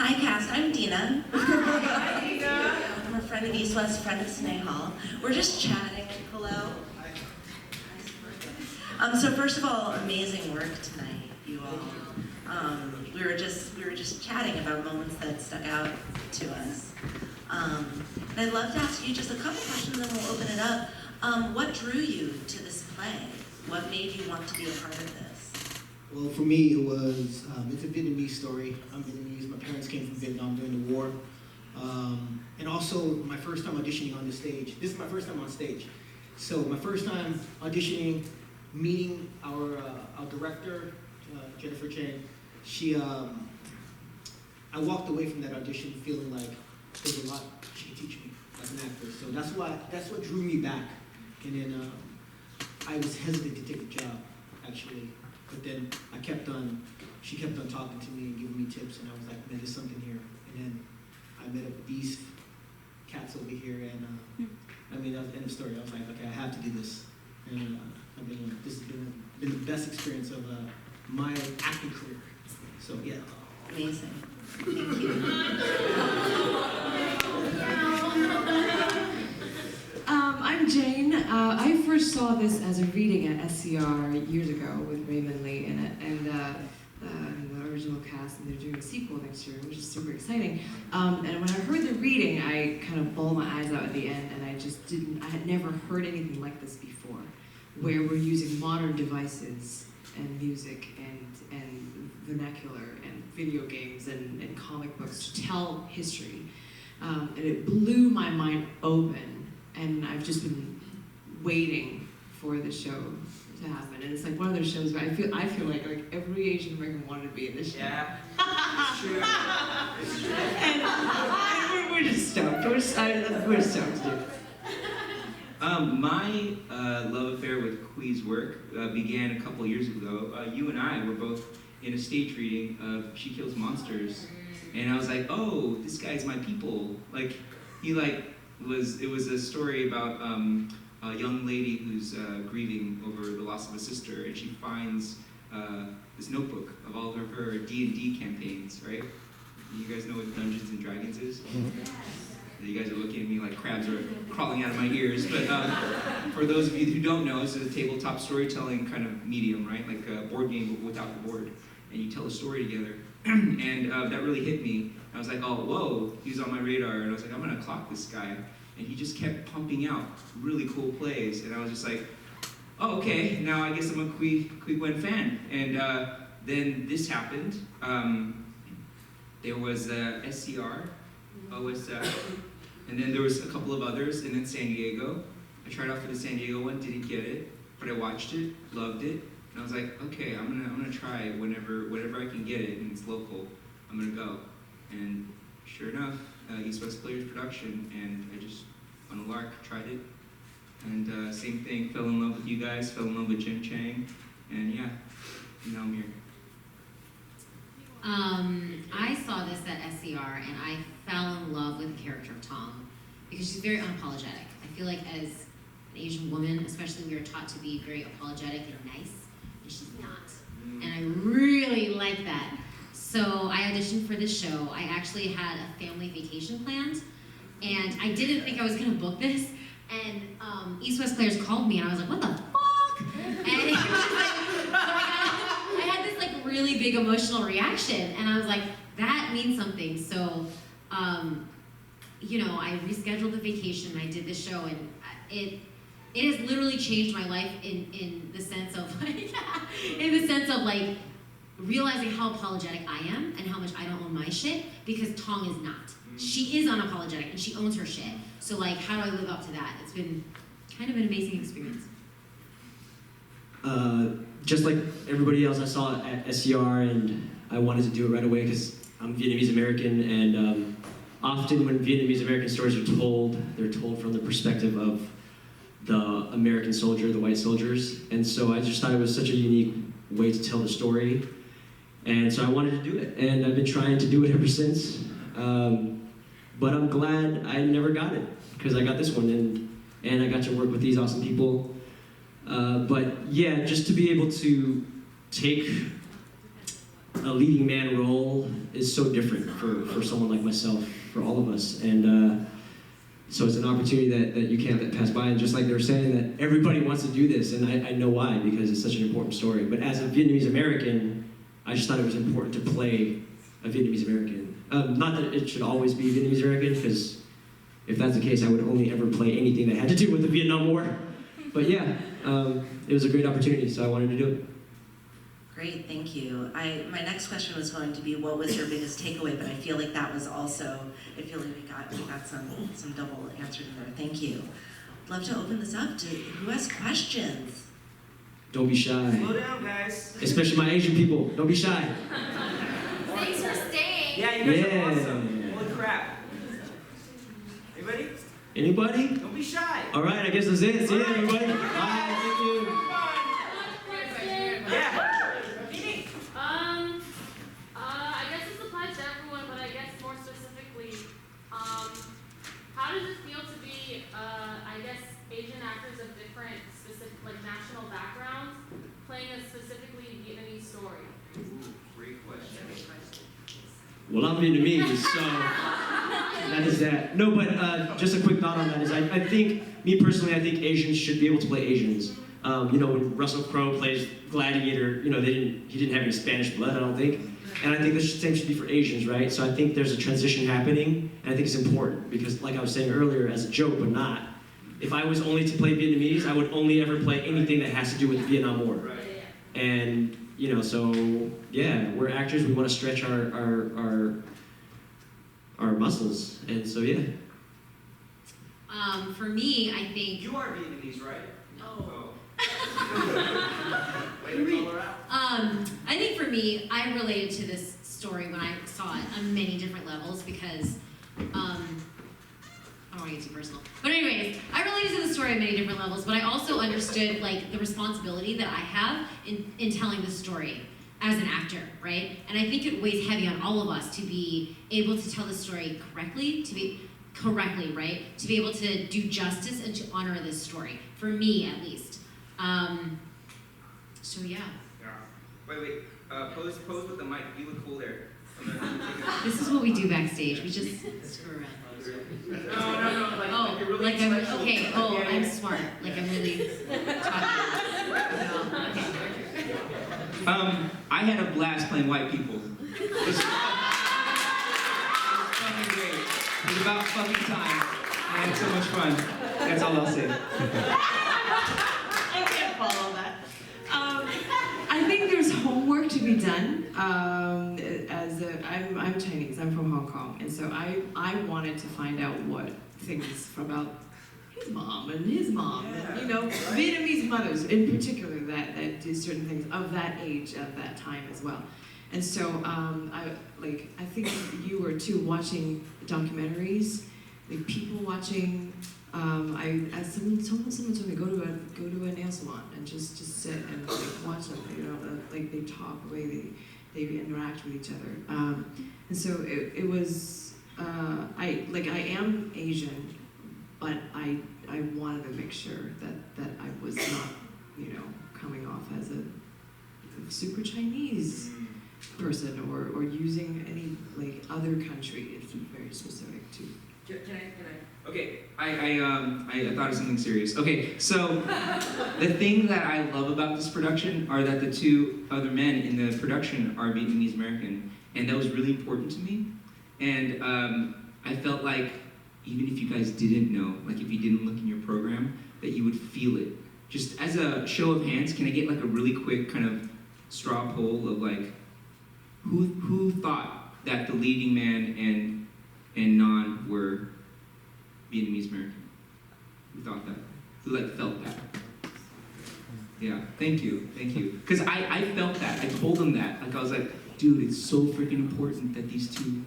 Hi, cast. I'm Deena. Hi, Deena. I'm a friend of East West, friend of Snehal. We're just chatting. Hello. So first of all, amazing work tonight, you all. We were just chatting about moments that stuck out to us. And I'd love to ask you just a couple questions, and we'll open it up. What drew you to this play? What made you want to be a part of this? Well, for me, it was, it's a Vietnamese story. I'm Vietnamese. My parents came from Vietnam during the war. And also, my first time auditioning on the stage. This is my first time on stage. So my first time auditioning, meeting our director, Jennifer Chang, I walked away from that audition feeling like there's a lot she could teach me as an actor. So that's what drew me back. And then I was hesitant to take the job, actually. But then she kept on talking to me and giving me tips, and I was like, man, there's something here. And then I met up with these cats over here, and I mean, that was the end of the story. I was like, okay, I have to do this. And this has been the best experience of my acting career. So yeah. Amazing. Thank you. I'm Jane. I first saw this as a reading at SCR years ago with Raymond Lee in it, and the original cast, and they're doing a sequel next year, which is super exciting. And when I heard the reading, I kind of bawled my eyes out at the end, and I had never heard anything like this before, where we're using modern devices and music and vernacular and video games and comic books to tell history. And it blew my mind open. And I've just been waiting for the show to happen. And it's like one of those shows where I feel like every Asian American wanted to be in this show. Yeah, it's true. It's true. And we're just stoked. We're stoked, dude. My love affair with Qui's work began a couple years ago. You and I were both in a stage reading of She Kills Monsters. And I was like, oh, this guy's my people. Like, it was a story about a young lady who's grieving over the loss of a sister, and she finds this notebook of all of her D&D campaigns, right? You guys know what Dungeons and Dragons is? Mm-hmm. You guys are looking at me like crabs are crawling out of my ears, but for those of you who don't know, it's a tabletop storytelling kind of medium, right? Like a board game but without the board, and you tell a story together. And that really hit me. I was like, oh, whoa, he's on my radar. And I was like, I'm gonna clock this guy. And he just kept pumping out really cool plays. And I was just like, oh, okay, now I guess I'm a Qui Nguyen fan. And then this happened. There was SCR, OSF, and then there was a couple of others, and then San Diego. I tried out for the San Diego one, didn't get it, but I watched it, loved it. And I was like, okay, I'm gonna try whenever I can get it, and it's local, I'm gonna go. And sure enough, East West Players production, and I just, on a lark, tried it. And same thing, fell in love with you guys, fell in love with Chang, and yeah, now I'm here. I saw this at SCR, and I fell in love with the character of Tong, because she's very unapologetic. I feel like as an Asian woman, especially, we are taught to be very apologetic and nice, and she's not. And I really like that. So I auditioned for this show. I actually had a family vacation planned, and I didn't think I was gonna book this, and East West Players called me, and I was like, what the fuck? And it was like, so I had this like really big emotional reaction, and I was like, that means something. So, you know, I rescheduled the vacation, I did this show, and it has literally changed my life in the sense of like, realizing how apologetic I am and how much I don't own my shit, because Tong is not. She is unapologetic and she owns her shit. So like, how do I live up to that? It's been kind of an amazing experience. Just like everybody else, I saw it at SCR, and I wanted to do it right away because I'm Vietnamese American, and often when Vietnamese American stories are told, they're told from the perspective of the American soldier, the white soldiers, and so I just thought it was such a unique way to tell the story. And so I wanted to do it, and I've been trying to do it ever since. But I'm glad I never got it, because I got this one, and I got to work with these awesome people. But yeah, just to be able to take a leading man role is so different for someone like myself, for all of us. And so it's an opportunity that you can't let pass by. And just like they were saying, that everybody wants to do this, and I know why, because it's such an important story. But as a Vietnamese American, I just thought it was important to play a Vietnamese American. Not that it should always be Vietnamese American, because if that's the case, I would only ever play anything that had to do with the Vietnam War. But yeah, it was a great opportunity, so I wanted to do it. Great, thank you. My next question was going to be, what was your biggest takeaway? But I feel like that was also, I feel like we got some double answers in there. Thank you. I'd love to open this up to who has questions. Don't be shy. Slow down, guys. Especially my Asian people. Don't be shy. Thanks for staying. Yeah, you guys are awesome. Holy crap. Anybody? Anybody? Don't be shy. All right, I guess that's it. See you, everybody. Bye. Thank you. Yeah. I guess this applies to everyone, but I guess more specifically, how does it feel to be, I guess, Asian actors of different specific, like national backgrounds, playing a specifically Vietnamese story? Great question. Well, I'm Vietnamese, so that is that. No, but just a quick thought on that is I think, me personally, I think Asians should be able to play Asians. You know, when Russell Crowe plays Gladiator, you know, he didn't have any Spanish blood, I don't think. And I think the same should be for Asians, right? So I think there's a transition happening, and I think it's important, because like I was saying earlier, as a joke, but not, if I was only to play Vietnamese, I would only ever play anything that has to do with the Vietnam War. And, you know, so, yeah, we're actors, we want to stretch our muscles, and so, yeah. For me, I think. You are Vietnamese, right? No. Way to call her out. I think for me, I related to this story when I saw it on many different levels because, I don't want to get too personal. But anyways, I related to the story on many different levels, but I also understood like the responsibility that I have in telling the story as an actor, right? And I think it weighs heavy on all of us to be able to tell the story correctly, right? To be able to do justice and to honor this story, for me at least. So yeah. Wait. Pose with the mic. You look cool there. This is what we do backstage. We just screw around. No. Oh, you're really like I'm intellectual. okay. Oh, Yeah. I'm smart. Like I'm really talking. No, okay. I had a blast playing white people. It was fucking great. It was about fucking time. I had so much fun. That's all I'll say. I can't follow that. I think there's homework to be done. I'm Chinese. I'm from Hong Kong, and so I wanted to find out what things about his mom and his mom, and you know, Vietnamese mothers in particular that do certain things of that age at that time as well. And so I think you were too watching documentaries, like people watching. Someone told me go to a nail salon and just sit and like watch them. You know, like they talk, the way they interact with each other. And so it was. I am Asian, but I wanted to make sure that I was not, you know, coming off as a super Chinese person or using any like other country. It's very specific to. Can I? Okay, I thought of something serious. Okay, so the thing that I love about this production are that the two other men in the production are Vietnamese American, and that was really important to me. And I felt like even if you guys didn't know, like if you didn't look in your program, that you would feel it. Just as a show of hands, can I get like a really quick kind of straw poll of like, who thought that the leading man and Non were Vietnamese American? Who thought that? Who like felt that? Yeah, thank you. Because I felt that. I told them that. Like I was like, dude, it's so freaking important that these two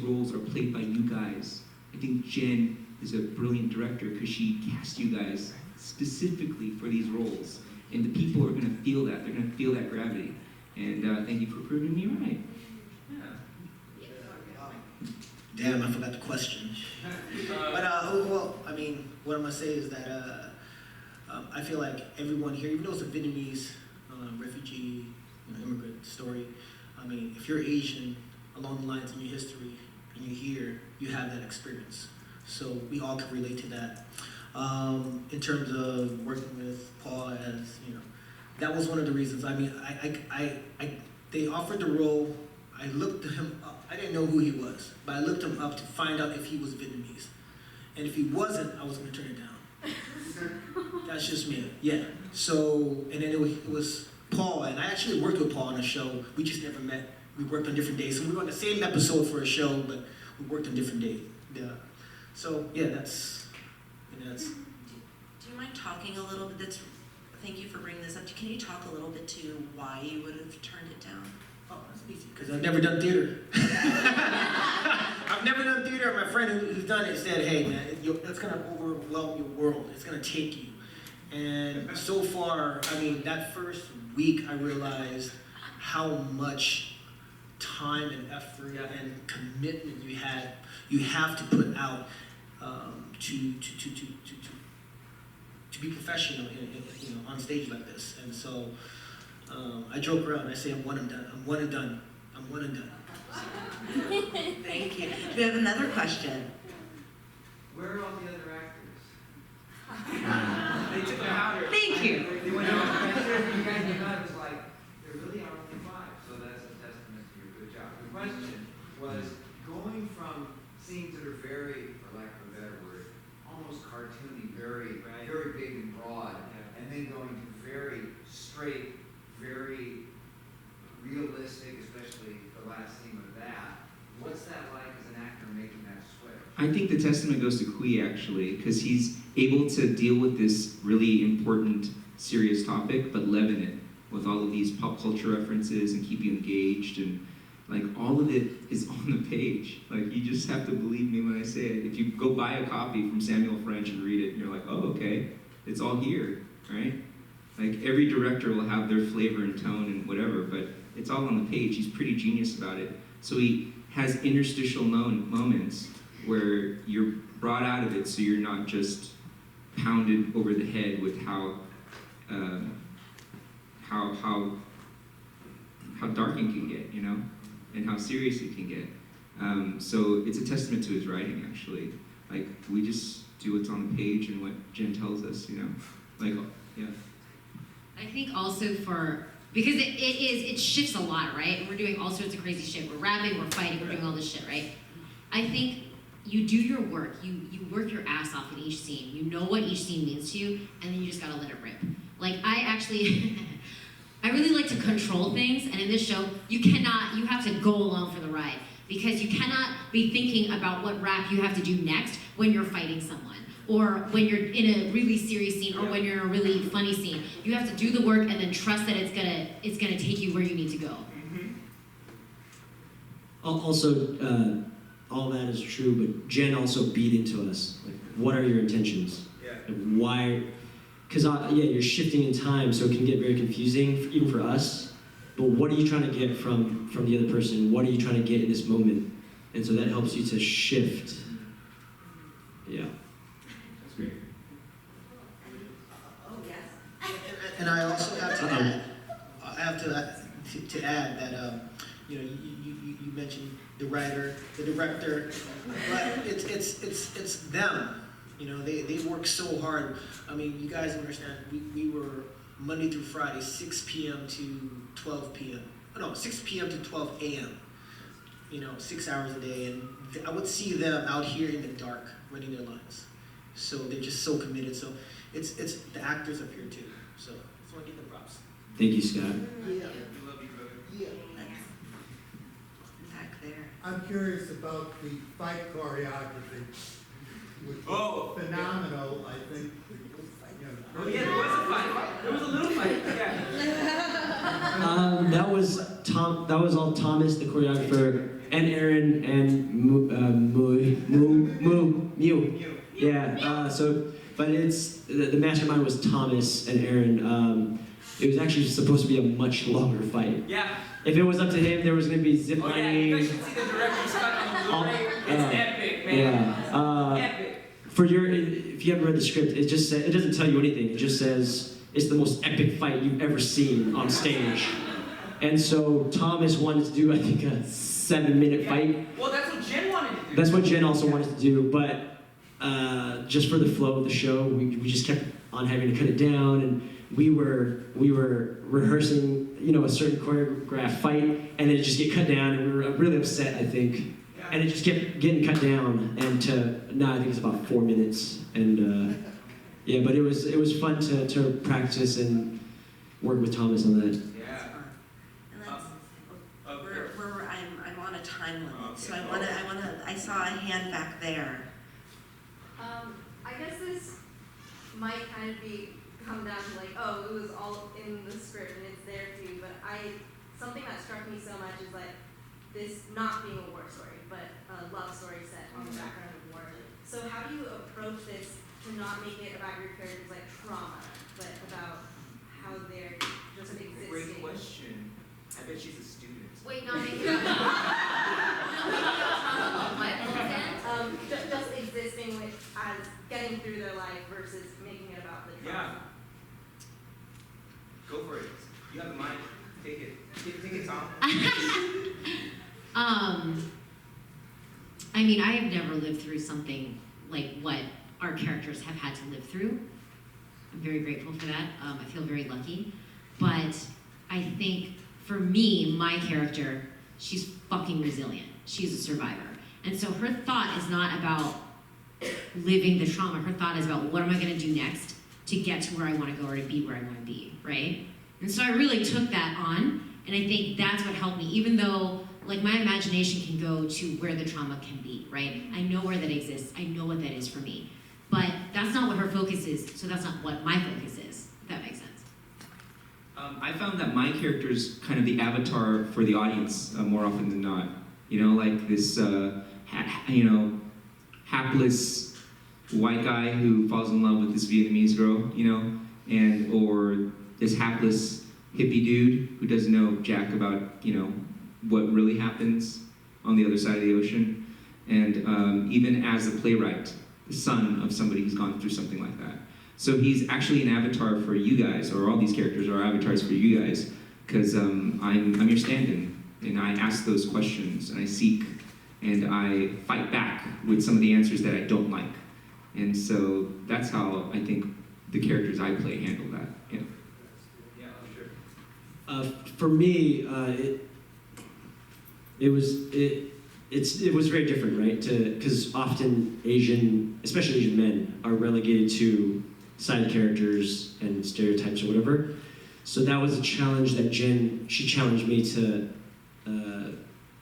roles are played by you guys. I think Jen is a brilliant director because she cast you guys specifically for these roles. And the people are gonna feel that. They're gonna feel that gravity. And thank you for proving me right. Damn, I forgot the question. But, well, I mean, what I'm going to say is that I feel like everyone here, even though it's a Vietnamese refugee, immigrant story, I mean, if you're Asian along the lines in your history and you're here, you have that experience. So we all can relate to that. In terms of working with Paul, as you know, that was one of the reasons. I mean, they offered the role. I looked him up. I didn't know who he was, but I looked him up to find out if he was Vietnamese. And if he wasn't, I was going to turn it down. That's just me. Yeah. So, and then it was Paul, and I actually worked with Paul on a show. We just never met. We worked on different days. So we were on the same episode for a show, but we worked on different days. Yeah. So yeah, that's. Do you mind talking a little bit? Thank you for bringing this up. Can you talk a little bit to why you would have turned it down? Oh, that's easy, because I've never done theater. I've never done theater. My friend who's done it said, hey man, that's gonna overwhelm your world. It's gonna take you. And so far, I mean, that first week I realized how much time and effort and commitment you have to put out to be professional on stage like this. And so I joke around, I say I'm one and done. I'm one and done. I'm one and done. Thank you. Do we have another question? Where are all the other actors? They took it out. Thank you. They went out. You guys came out, it was like, there really are only 5, so that's a testament to your good job. The question was, going from scenes that are very, for lack of a better word, almost cartoony, very big and broad, and then going to very straight, very realistic, especially the last scene of that. What's that like as an actor making that switch? I think the testament goes to Qui, actually, because he's able to deal with this really important, serious topic, but leaven it with all of these pop culture references and keep you engaged, and like all of it is on the page. Like, you just have to believe me when I say it. If you go buy a copy from Samuel French and read it, and you're like, oh, okay, it's all here, right? Like, every director will have their flavor and tone and whatever, but it's all on the page. He's pretty genius about it. So he has interstitial moments where you're brought out of it, so you're not just pounded over the head with how dark it can get, you know, and how serious it can get. So it's a testament to his writing, actually. Like, we just do what's on the page and what Jen tells us, you know. Like, yeah. I think also because it shifts a lot, right? And we're doing all sorts of crazy shit. We're rapping, we're fighting, we're doing all this shit, right? I think you do your work. You work your ass off in each scene. You know what each scene means to you, and then you just gotta let it rip. Like, I actually, I really like to control things, and in this show, you have to go along for the ride. Because you cannot be thinking about what rap you have to do next when you're fighting someone, or when you're in a really serious scene, or when you're in a really funny scene. You have to do the work and then trust that it's gonna take you where you need to go. Also, all that is true, but Jen also beat into us. Like, what are your intentions? Like, why? Because you're shifting in time, so it can get very confusing, even for us. But what are you trying to get from the other person? What are you trying to get in this moment? And so that helps you to shift. Yeah. That's great. Oh, yes. And I also have to add, to add that you mentioned the writer, the director, but it's them. You know, they work so hard. I mean, you guys understand. We were Monday through Friday, 6 p.m. to 12 p.m. No, 6 p.m. to 12 a.m. You know, 6 hours a day, and I would see them out here in the dark running their lines. So they're just so committed. So it's the actors up here too. So I just want to give them props. Thank you, Scott. Yeah. We love you, brother. Yeah. Back there. I'm curious about the fight choreography, which is Oh. phenomenal, I think. Oh, yeah, there was a fight. There was a little fight. Yeah. That was all Thomas, the choreographer, and Aaron, and Mew. Yeah. But it's the mastermind was Thomas and Aaron. It was actually supposed to be a much longer fight. Yeah. If it was up to him, there was gonna be zip Oh yeah, you guys lining. should see the director's cut on the Blu-ray. It's epic, man. Yeah. Epic. If you haven't read the script, it doesn't tell you anything. It just says it's the most epic fight you've ever seen on stage. And so Thomas wanted to do, I think, a 7-minute fight. Well, that's what Jen wanted to do. That's what Jen also wanted to do, but just for the flow of the show, we just kept on having to cut it down, and we were rehearsing, a certain choreographed fight, and then it just get cut down, and we were really upset, I think, and it just kept getting cut down, and now I think it's about 4 minutes, and yeah, but it was fun to practice and work with Thomas on that. That's fun. And I'm on a time limit, so I saw a hand back there. I guess this might kind of come down to like, oh, it was all in the script and it's there too, but something that struck me so much is like this not being a war story, but a love story set on the background of war. So how do you approach this to not make it about your characters like trauma, but about how they're just existing? Great question. I bet she's a student. Wait, not making it about what? Just existing as getting through their life versus making it about the trauma. Yeah. Go for it. You have the mic. Take it. Take it, Tom. I mean, I have never lived through something like what our characters have had to live through. I'm very grateful for that. I feel very lucky. But I think for me, my character, she's fucking resilient. She's a survivor. And so her thought is not about living the trauma. Her thought is about what am I going to do next to get to where I want to go or to be where I want to be, right? And so I really took that on, and I think that's what helped me, even though like my imagination can go to where the trauma can be, right? I know where that exists. I know what that is for me. But that's not what her focus is, so that's not what my focus is, if that makes sense. I found that my character is kind of the avatar for the audience more often than not. Like this, hapless white guy who falls in love with this Vietnamese girl, or this hapless hippie dude who doesn't know jack about, what really happens on the other side of the ocean. And even as a playwright, the son of somebody who's gone through something like that. So he's actually an avatar for you guys, or all these characters are avatars for you guys, because I'm your stand-in, and I ask those questions, and I seek, and I fight back with some of the answers that I don't like. And so that's how I think the characters I play handle that. Yeah. Yeah, sure. For me, it was very different, right? Because often especially Asian men, are relegated to side characters and stereotypes or whatever. So that was a challenge that she challenged me to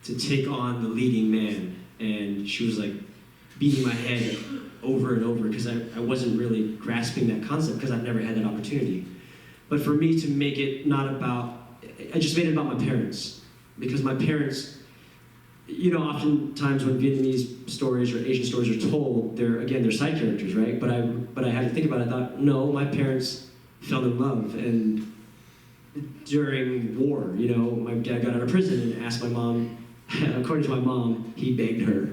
take on the leading man, and she was like beating my head over and over because I wasn't really grasping that concept because I've never had that opportunity. But for me to make it not about, I just made it about my parents, because my parents, oftentimes when Vietnamese stories or Asian stories are told, they're side characters, right? But I had to think about it. I thought, no, my parents fell in love, and during war, my dad got out of prison and asked my mom, according to my mom, he begged her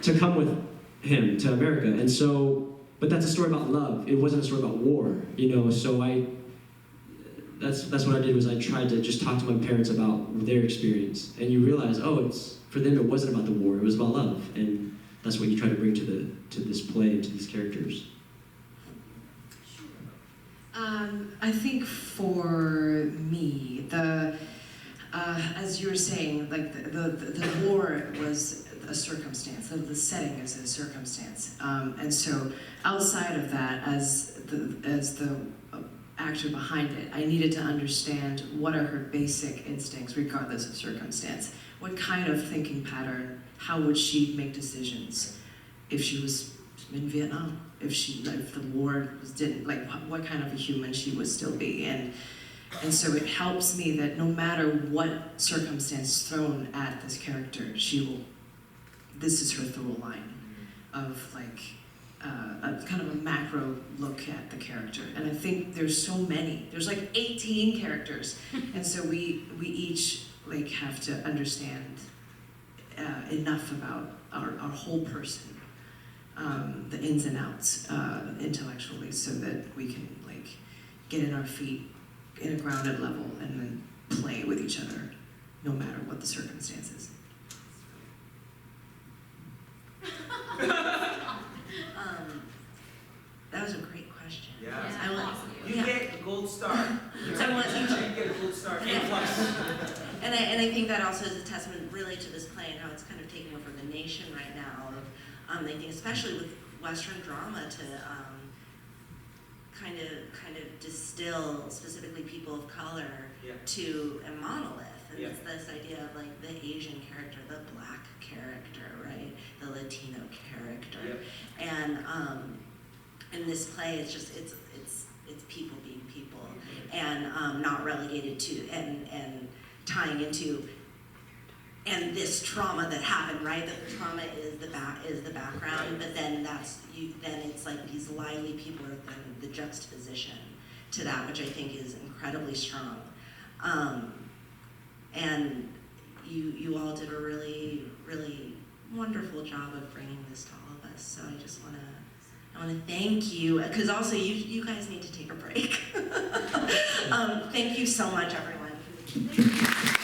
to come with him to America. And so, but that's a story about love. It wasn't a story about war, so that's what I did, was I tried to just talk to my parents about their experience. And you realize, for them it wasn't about the war, it was about love. And that's what you try to bring to this play, to these characters. I think for me, as you were saying, like the war was a circumstance, the setting is a circumstance. And so outside of that, as the actor behind it, I needed to understand what are her basic instincts regardless of circumstance. What kind of thinking pattern, how would she make decisions if she was in Vietnam? If the war didn't, what kind of a human she would still be. And so it helps me that no matter what circumstance thrown at this character, this is her through line of a kind of a macro look at the character. And I think there's so many. There's 18 characters. And so we each have to understand enough about our whole person, the ins and outs intellectually, so that we can get in our feet in a grounded level and then play with each other, no matter what the circumstances. That was a great question. Yeah. I want, You yeah. get a gold star. I want you You get a gold star. A+. And I think that also is a testament really to this play and how it's kind of taking over the nation right now. I think especially with Western drama to kind of distill specifically people of color Yeah. to a monolith. And Yeah. it's this idea of like the Asian character, the Black character, right? The Latino character. Yeah. And in this play, it's just it's people being people, and not relegated to and tying into and this trauma that happened, right? That the trauma is the background, but then then it's like these lively people are then the juxtaposition to that, which I think is incredibly strong. And you all did a really, really wonderful job of bringing this to all of us. So I just want to thank you, because also you guys need to take a break. Thank you so much, everyone.